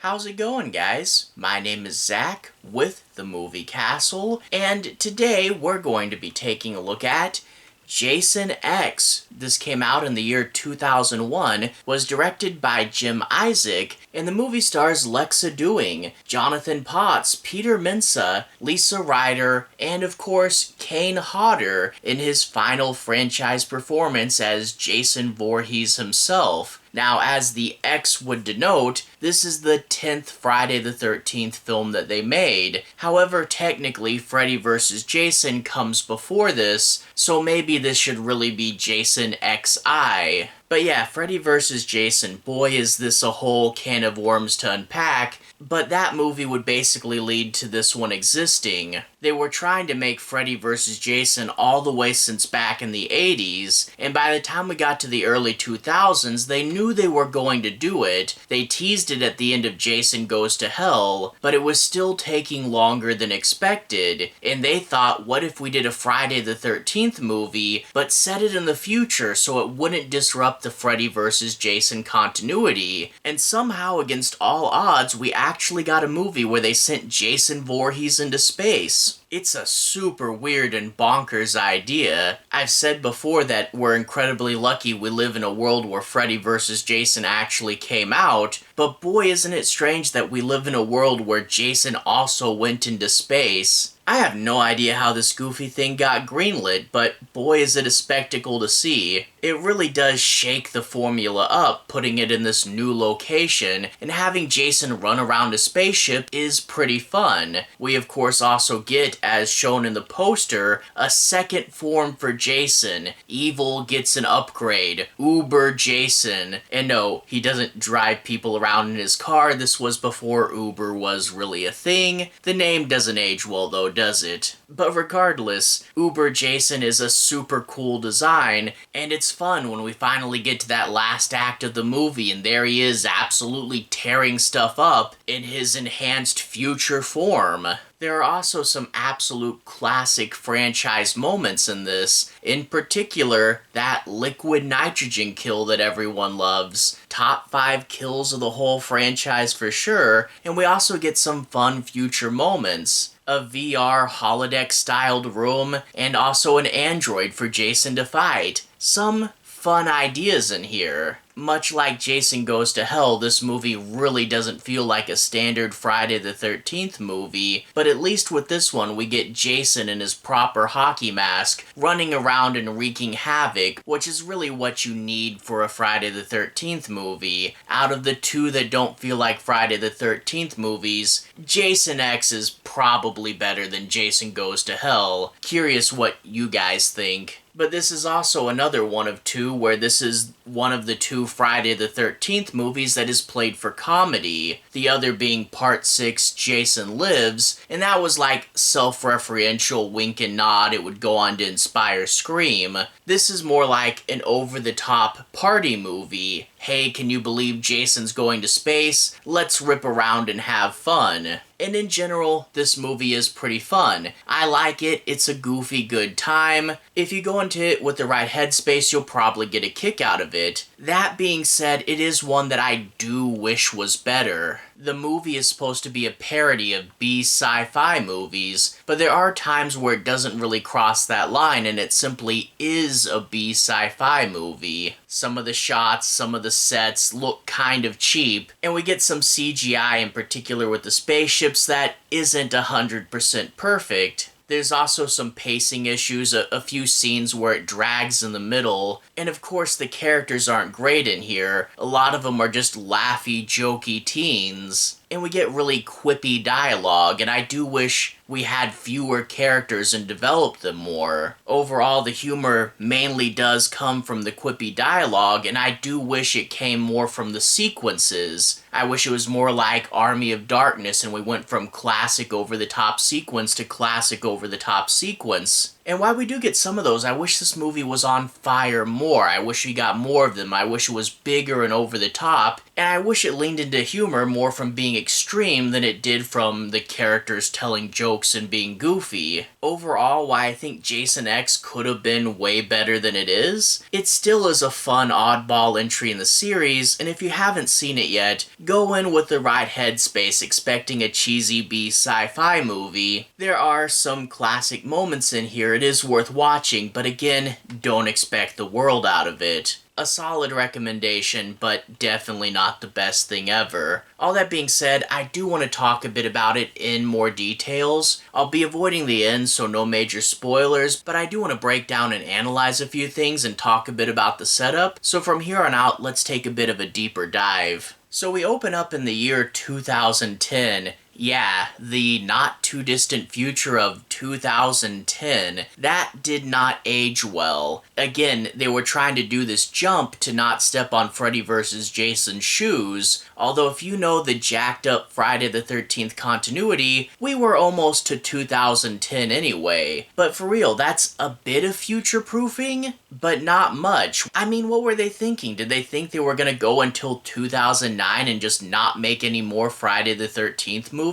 How's it going, guys? My name is Zach with the Movie Castle, and today we're going to be taking a look at Jason X. This came out in the year 2001, was directed by Jim Isaac, and the movie stars Lexa Doing, Jonathan Potts, Peter Mensah, Lisa Ryder, and of course Kane Hodder in his final franchise performance as Jason Voorhees himself. Now, as the X would denote, this is the 10th Friday the 13th film that they made. However, technically, Freddy vs. Jason comes before this, so maybe this should really be Jason XI. But yeah, Freddy vs. Jason, boy is this a whole can of worms to unpack, but that movie would basically lead to this one existing. They were trying to make Freddy vs. Jason all the way since back in the 80s, and by the time we got to the early 2000s, they knew they were going to do it. They teased it at the end of Jason Goes to Hell, but it was still taking longer than expected, and they thought, what if we did a Friday the 13th movie, but set it in the future so it wouldn't disrupt the Freddy vs. Jason continuity? And somehow, against all odds, we actually got a movie where they sent Jason Voorhees into space. It's a super weird and bonkers idea. I've said before that we're incredibly lucky we live in a world where Freddy vs. Jason actually came out, but boy isn't it strange that we live in a world where Jason also went into space. I have no idea how this goofy thing got greenlit, but boy is it a spectacle to see. It really does shake the formula up, putting it in this new location, and having Jason run around a spaceship is pretty fun. We of course also get, as shown in the poster, a second form for Jason. Evil gets an upgrade, Uber Jason. And no, he doesn't drive people around in his car. This was before Uber was really a thing. The name doesn't age well though, does it? But regardless, Uber Jason is a super cool design, and it's fun when we finally get to that last act of the movie and there he is absolutely tearing stuff up in his enhanced future form. There are also some absolute classic franchise moments in this, in particular, that liquid nitrogen kill that everyone loves. Top 5 kills of the whole franchise for sure, and we also get some fun future moments. A VR holodeck-styled room, and also an android for Jason to fight. Some fun ideas in here. Much like Jason Goes to Hell, this movie really doesn't feel like a standard Friday the 13th movie, but at least with this one we get Jason in his proper hockey mask, running around and wreaking havoc, which is really what you need for a Friday the 13th movie. Out of the two that don't feel like Friday the 13th movies, Jason X is probably better than Jason Goes to Hell. Curious what you guys think. But this is also another one of two where this is one of the two Friday the 13th movies that is played for comedy. The other being Part 6, Jason Lives, and that was like self-referential wink and nod. It would go on to inspire Scream. This is more like an over-the-top party movie. Hey, can you believe Jason's going to space? Let's rip around and have fun. And in general, this movie is pretty fun. I like it, it's a goofy good time. If you go into it with the right headspace, you'll probably get a kick out of it. That being said, it is one that I do wish was better. The movie is supposed to be a parody of B sci-fi movies, but there are times where it doesn't really cross that line and it simply is a B sci-fi movie. Some of the shots, some of the sets look kind of cheap, and we get some CGI in particular with the spaceships that isn't 100% perfect. There's also some pacing issues, a few scenes where it drags in the middle, and of course the characters aren't great in here. A lot of them are just laughy, jokey teens. And we get really quippy dialogue, and I do wish we had fewer characters and developed them more. Overall, the humor mainly does come from the quippy dialogue, and I do wish it came more from the sequences. I wish it was more like Army of Darkness and we went from classic over-the-top sequence to classic over-the-top sequence. And while we do get some of those, I wish this movie was on fire more. I wish we got more of them. I wish it was bigger and over the top. And I wish it leaned into humor more from being extreme than it did from the characters telling jokes and being goofy. Overall, why I think Jason X could have been way better than it is, it still is a fun oddball entry in the series, and if you haven't seen it yet, go in with the right headspace expecting a cheesy B sci-fi movie. There are some classic moments in here it is worth watching, but again, don't expect the world out of it. A solid recommendation, but definitely not the best thing ever. All that being said, I do want to talk a bit about it in more details. I'll be avoiding the end, so no major spoilers, but I do want to break down and analyze a few things and talk a bit about the setup. So from here on out, let's take a bit of a deeper dive. So we open up in the year 2010. Yeah, the not too distant future of 2010. That did not age well. Again, they were trying to do this jump to not step on Freddy vs. Jason's shoes, although if you know the jacked up Friday the 13th continuity, we were almost to 2010 anyway. But for real, that's a bit of future-proofing, but not much. I mean, what were they thinking? Did they think they were gonna go until 2009 and just not make any more Friday the 13th movies?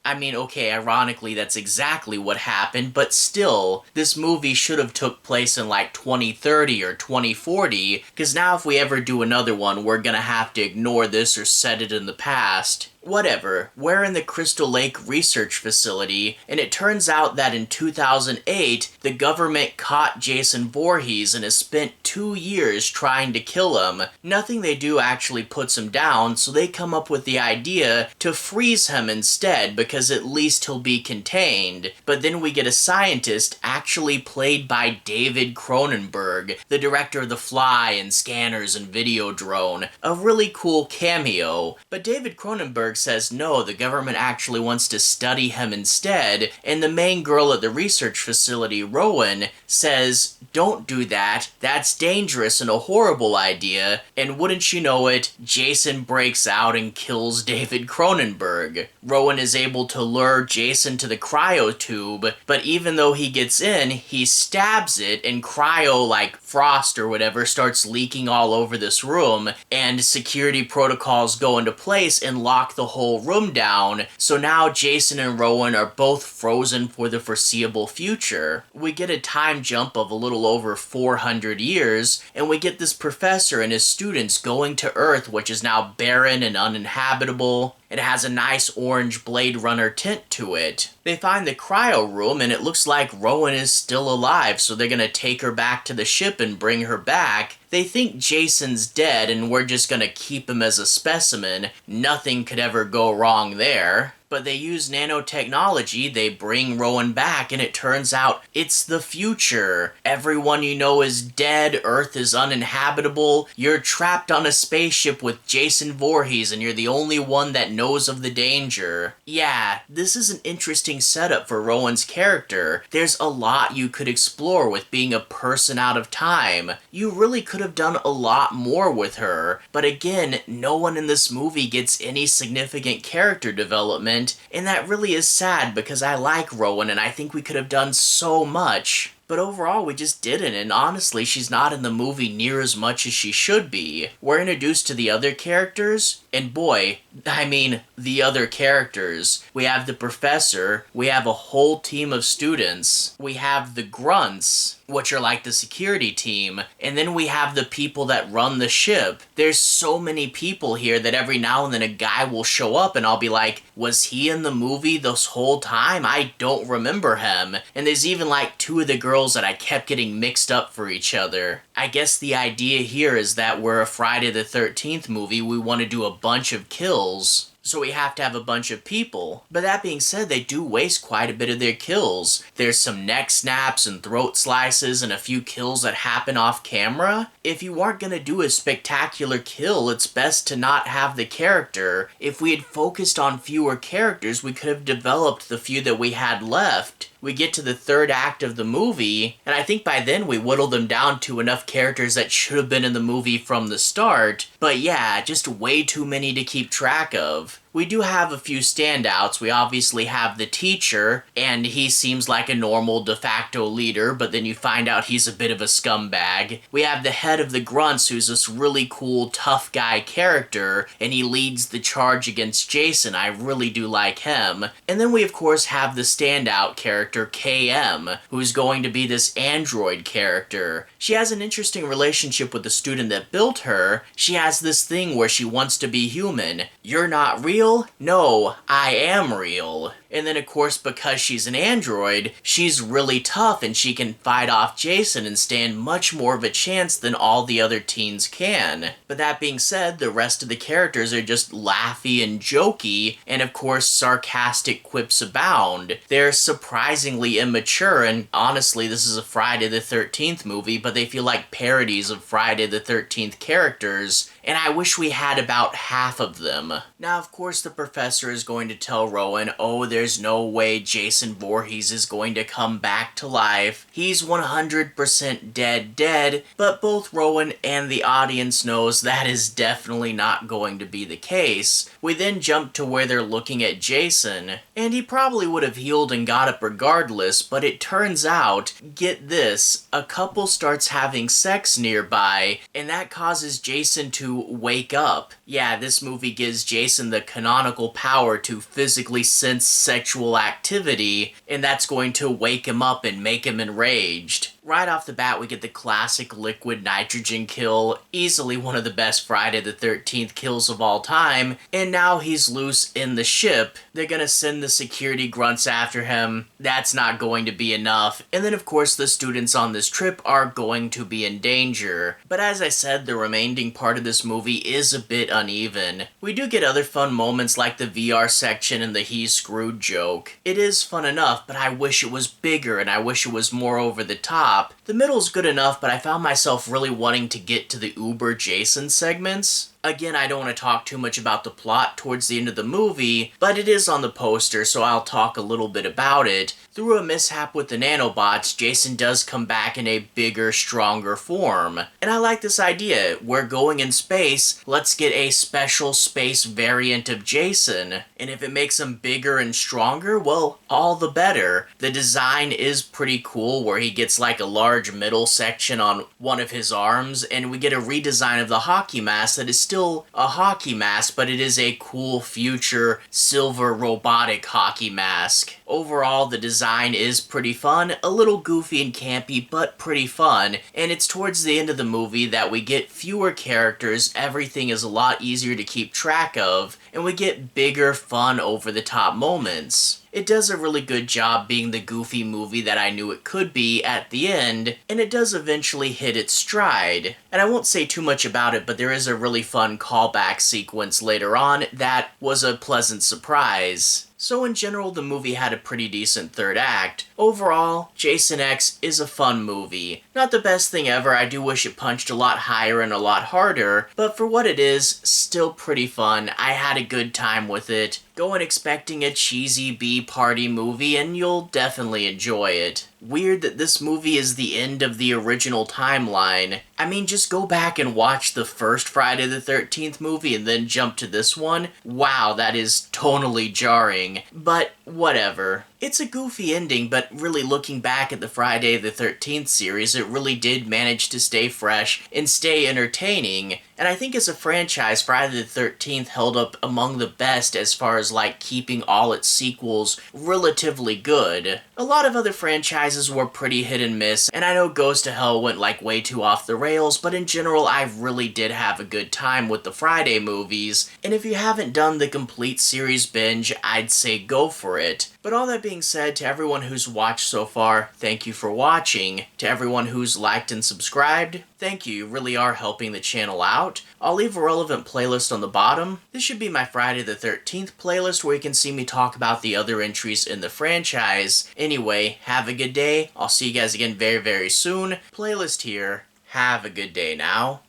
I mean, okay, ironically, that's exactly what happened, but still, this movie should have took place in like 2030 or 2040, because now if we ever do another one, we're gonna have to ignore this or set it in the past. Whatever, we're in the Crystal Lake Research Facility, and it turns out that in 2008, the government caught Jason Voorhees and has spent 2 years trying to kill him. Nothing they do actually puts him down, so they come up with the idea to freeze him instead, because at least he'll be contained. But then we get a scientist, actually played by David Cronenberg, the director of The Fly and Scanners and Videodrone. A really cool cameo. But David Cronenberg says no, the government actually wants to study him instead, and the main girl at the research facility, Rowan, says, don't do that, that's dangerous and a horrible idea, and wouldn't you know it, Jason breaks out and kills David Cronenberg. Rowan is able to lure Jason to the cryo tube, but even though he gets in, he stabs it, and cryo, like frost or whatever, starts leaking all over this room, and security protocols go into place and lock the whole room down, so now Jason and Rowan are both frozen for the foreseeable future. We get a time jump of a little over 400 years, and we get this professor and his students going to Earth, which is now barren and uninhabitable. It has a nice orange Blade Runner tint to it. They find the cryo room and it looks like Rowan is still alive, so they're gonna take her back to the ship and bring her back. They think Jason's dead and we're just gonna keep him as a specimen. Nothing could ever go wrong there. But they use nanotechnology, they bring Rowan back, and it turns out it's the future. Everyone you know is dead, Earth is uninhabitable, you're trapped on a spaceship with Jason Voorhees, and you're the only one that knows of the danger. Yeah, this is an interesting setup for Rowan's character. There's a lot you could explore with being a person out of time. You really could have done a lot more with her, but again, no one in this movie gets any significant character development, and that really is sad because I like Rowan and I think we could have done so much. But overall, we just didn't, and honestly, she's not in the movie near as much as she should be. We're introduced to the other characters, and boy, I mean, the other characters. We have the professor, we have a whole team of students, we have the grunts, which are like the security team, and then we have the people that run the ship. There's so many people here that every now and then a guy will show up and I'll be like, was he in the movie this whole time? I don't remember him. And there's even like 2 of the girls that I kept getting mixed up for each other. I guess the idea here is that we're a Friday the 13th movie, we want to do a bunch of kills. So we have to have a bunch of people. But that being said, they do waste quite a bit of their kills. There's some neck snaps and throat slices and a few kills that happen off camera. If you aren't gonna do a spectacular kill, it's best to not have the character. If we had focused on fewer characters, we could have developed the few that we had left. We get to the 3rd act of the movie, and I think by then we whittled them down to enough characters that should have been in the movie from the start. But yeah, just way too many to keep track of. We do have a few standouts. We obviously have the teacher, and he seems like a normal de facto leader, but then you find out he's a bit of a scumbag. We have the head of the Grunts, who's this really cool, tough guy character, and he leads the charge against Jason. I really do like him. And then we, of course, have the standout character, KM, who's going to be this android character. She has an interesting relationship with the student that built her. She has this thing where she wants to be human. You're not real? No, I am real. And then, of course, because she's an android, she's really tough and she can fight off Jason and stand much more of a chance than all the other teens can. But that being said, the rest of the characters are just laughy and jokey, and of course, sarcastic quips abound. They're surprisingly immature, and honestly, this is a Friday the 13th movie, but they feel like parodies of Friday the 13th characters, and I wish we had about half of them. Now, of course, the professor is going to tell Rowan, oh, there's no way Jason Voorhees is going to come back to life. He's 100% dead, but both Rowan and the audience knows that is definitely not going to be the case. We then jump to where they're looking at Jason, and he probably would have healed and got up regardless, but it turns out, get this, a couple starts having sex nearby, and that causes Jason to wake up. Yeah, this movie gives Jason the canonical power to physically sense sexual activity, and that's going to wake him up and make him enraged. Right off the bat, we get the classic liquid nitrogen kill, easily one of the best Friday the 13th kills of all time, and now he's loose in the ship. They're gonna send the security grunts after him. That's not going to be enough. And then, of course, the students on this trip are going to be in danger. But as I said, the remaining part of this movie is a bit uneven. We do get other fun moments like the VR section and the he's screwed joke. It is fun enough, but I wish it was bigger and I wish it was more over the top. The middle's good enough, but I found myself really wanting to get to the Uber Jason segments. Again, I don't want to talk too much about the plot towards the end of the movie, but it is on the poster, so I'll talk a little bit about it. Through a mishap with the nanobots, Jason does come back in a bigger, stronger form. And I like this idea. We're going in space, let's get a special space variant of Jason. And if it makes him bigger and stronger, well, all the better. The design is pretty cool, where he gets like a large middle section on one of his arms, and we get a redesign of the hockey mask that is still a hockey mask, but it is a cool future silver robotic hockey mask. Overall, the design is pretty fun, a little goofy and campy, but pretty fun, and it's towards the end of the movie that we get fewer characters, everything is a lot easier to keep track of, and we get bigger, fun, over-the-top moments. It does a really good job being the goofy movie that I knew it could be at the end, and it does eventually hit its stride. And I won't say too much about it, but there is a really fun callback sequence later on that was a pleasant surprise. So in general, the movie had a pretty decent third act. Overall, Jason X is a fun movie. Not the best thing ever, I do wish it punched a lot higher and a lot harder, but for what it is, still pretty fun. I had a good time with it. Go in expecting a cheesy B-party movie and you'll definitely enjoy it. Weird that this movie is the end of the original timeline. I mean, just go back and watch the first Friday the 13th movie and then jump to this one. Wow, that is tonally jarring. But whatever. It's a goofy ending, but really looking back at the Friday the 13th series, it really did manage to stay fresh and stay entertaining. And I think as a franchise, Friday the 13th held up among the best as far as like keeping all its sequels relatively good. A lot of other franchises were pretty hit and miss, and I know Goes to Hell went like way too off the rails, but in general I really did have a good time with the Friday movies, and if you haven't done the complete series binge, I'd say go for it. But all that being said, to everyone who's watched so far, thank you for watching. To everyone who's liked and subscribed, thank you, you really are helping the channel out. I'll leave a relevant playlist on the bottom. This should be my Friday the 13th playlist where you can see me talk about the other entries in the franchise. Anyway, have a good day. I'll see you guys again very, very soon. Playlist here. Have a good day now.